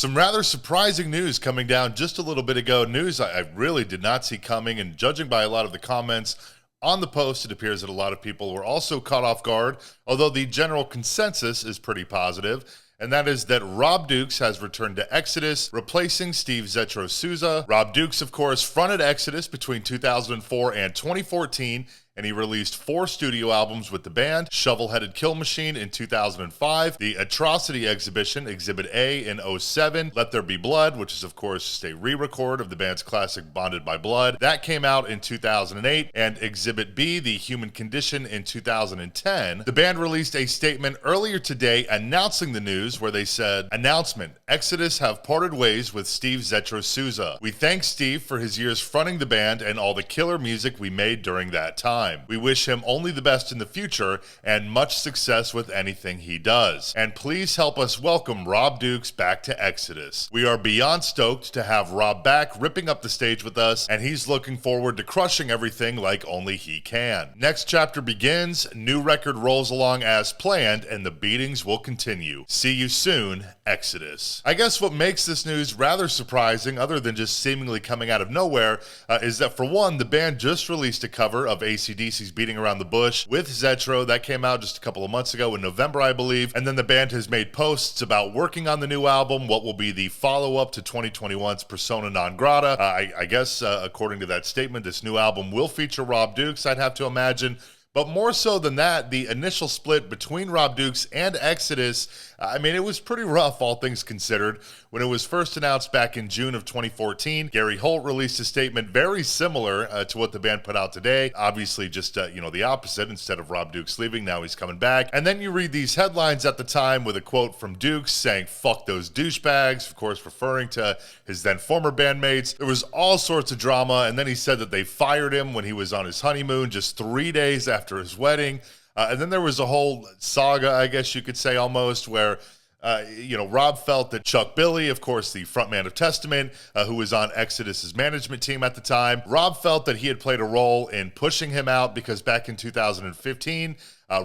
Some rather surprising news coming down just a little bit ago. News I really did not see coming, and judging by a lot of the comments on the post, it appears that a lot of people were also caught off guard, although the general consensus is pretty positive, and that is that Rob Dukes has returned to Exodus, replacing Steve Zetro Souza. Rob Dukes, of course, fronted Exodus between 2004 and 2014, and he released 4 studio albums with the band: Shovel-Headed Kill Machine in 2005, The Atrocity Exhibition, Exhibit A in 07, Let There Be Blood, which is of course just a re-record of the band's classic Bonded by Blood. That came out in 2008, and Exhibit B, The Human Condition, in 2010. The band released a statement earlier today announcing the news, where they said, "Announcement: Exodus have parted ways with Steve Zetro Souza. We thank Steve for his years fronting the band and all the killer music we made during that time. We wish him only the best in the future and much success with anything he does. And please help us welcome Rob Dukes back to Exodus. We are beyond stoked to have Rob back ripping up the stage with us, and he's looking forward to crushing everything like only he can. Next chapter begins, new record rolls along as planned, and the beatings will continue. See you soon, Exodus." I guess what makes this news rather surprising, other than just seemingly coming out of nowhere, is that for one, the band just released a cover of AC/DC's Beating Around the Bush with Zetro. That came out just a couple of months ago in November, I believe. And then the band has made posts about working on the new album, what will be the follow-up to 2021's Persona Non Grata. I guess, according to that statement, this new album will feature Rob Dukes, I'd have to imagine. But more so than that, the initial split between Rob Dukes and Exodus, I mean, it was pretty rough, all things considered. When it was first announced back in June of 2014, Gary Holt released a statement very similar to what the band put out today. Obviously just, the opposite. Instead of Rob Dukes leaving, now he's coming back. And then you read these headlines at the time with a quote from Dukes saying, "Fuck those douchebags," of course referring to his then former bandmates. There was all sorts of drama, and then he said that they fired him when he was on his honeymoon just 3 days after his wedding. And then there was a whole saga, I guess you could say almost, where Rob felt that Chuck Billy, of course, the frontman of Testament, who was on Exodus's management team at the time, Rob felt that he had played a role in pushing him out because back in 2015,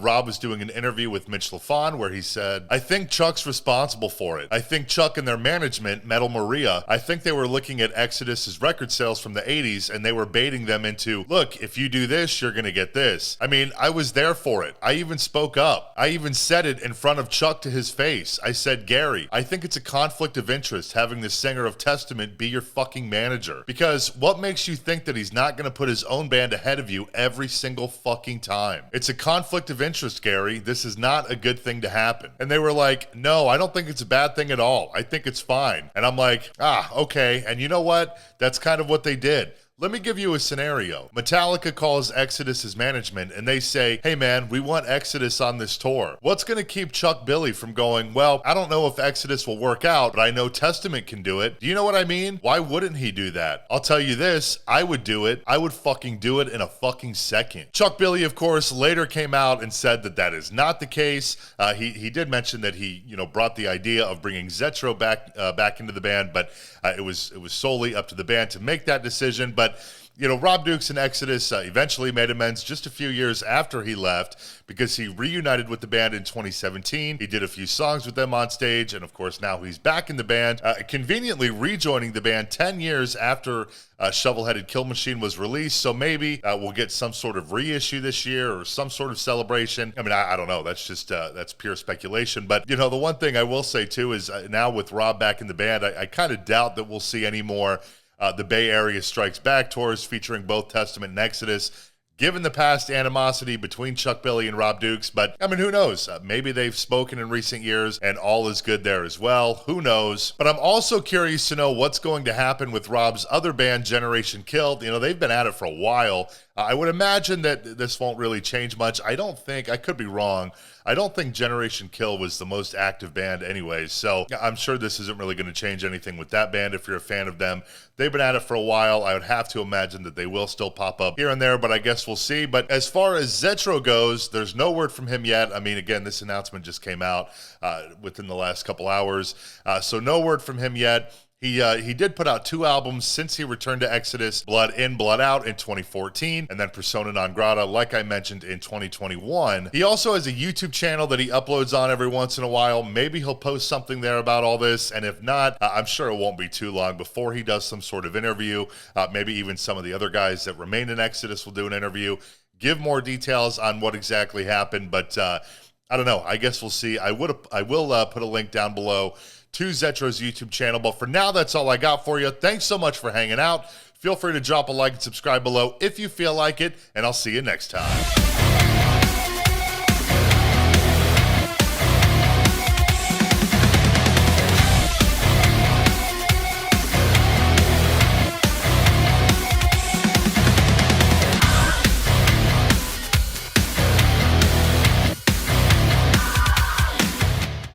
Rob was doing an interview with Mitch LaFon where he said, "I think Chuck's responsible for it. I think Chuck and their management, Metal Maria, I think they were looking at Exodus's record sales from the 80s and they were baiting them into, look, if you do this, you're going to get this." I mean, I was there for it. I even spoke up. I even said it in front of Chuck to his face. I said, "Gary, I think it's a conflict of interest having the singer of Testament be your fucking manager. Because what makes you think that he's not going to put his own band ahead of you every single fucking time? It's a conflict of interest, Gary. This is not a good thing to happen." And they were like, "No, I don't think it's a bad thing at all. I think it's fine." And I'm like, okay. And you know what? That's kind of what they did. Let me give you a scenario. Metallica calls Exodus's management and they say, "Hey man, we want Exodus on this tour." What's going to keep Chuck Billy from going, "Well, I don't know if Exodus will work out, but I know Testament can do it"? Do you know what I mean? Why wouldn't he do that? I'll tell you this, I would do it. I would fucking do it in a fucking second. Chuck Billy, of course, later came out and said that that is not the case. He did mention that he, brought the idea of bringing Zetro back into the band, but it was solely up to the band to make that decision. But Rob Dukes and Exodus eventually made amends just a few years after he left because he reunited with the band in 2017. He did a few songs with them on stage, and of course now he's back in the band, conveniently rejoining the band 10 years after Shovel-Headed Kill Machine was released. So maybe we'll get some sort of reissue this year or some sort of celebration. I mean, I don't know. That's just that's pure speculation. But the one thing I will say too is now with Rob back in the band, I kind of doubt that we'll see any more the Bay Area Strikes Back tours featuring both Testament and Exodus, given the past animosity between Chuck Billy and Rob Dukes. But, I mean, who knows? Maybe they've spoken in recent years and all is good there as well. Who knows? But I'm also curious to know what's going to happen with Rob's other band, Generation Kill. They've been at it for a while. I would imagine that this won't really change much. I could be wrong. I don't think Generation Kill was the most active band anyways, so I'm sure this isn't really going to change anything with that band if you're a fan of them. They've been at it for a while. I would have to imagine that they will still pop up here and there, but I guess we'll see. But as far as Zetro goes, there's no word from him yet. I mean, again, this announcement just came out within the last couple hours, so no word from him yet. He did put out 2 albums since he returned to Exodus, Blood In, Blood Out in 2014, and then Persona Non Grata, like I mentioned, in 2021. He also has a YouTube channel that he uploads on every once in a while. Maybe he'll post something there about all this, and if not, I'm sure it won't be too long before he does some sort of interview. Maybe even some of the other guys that remain in Exodus will do an interview, give more details on what exactly happened, but I don't know. I guess we'll see. I will put a link down below to Zetro's YouTube channel. But for now, that's all I got for you. Thanks so much for hanging out. Feel free to drop a like and subscribe below if you feel like it, and I'll see you next time.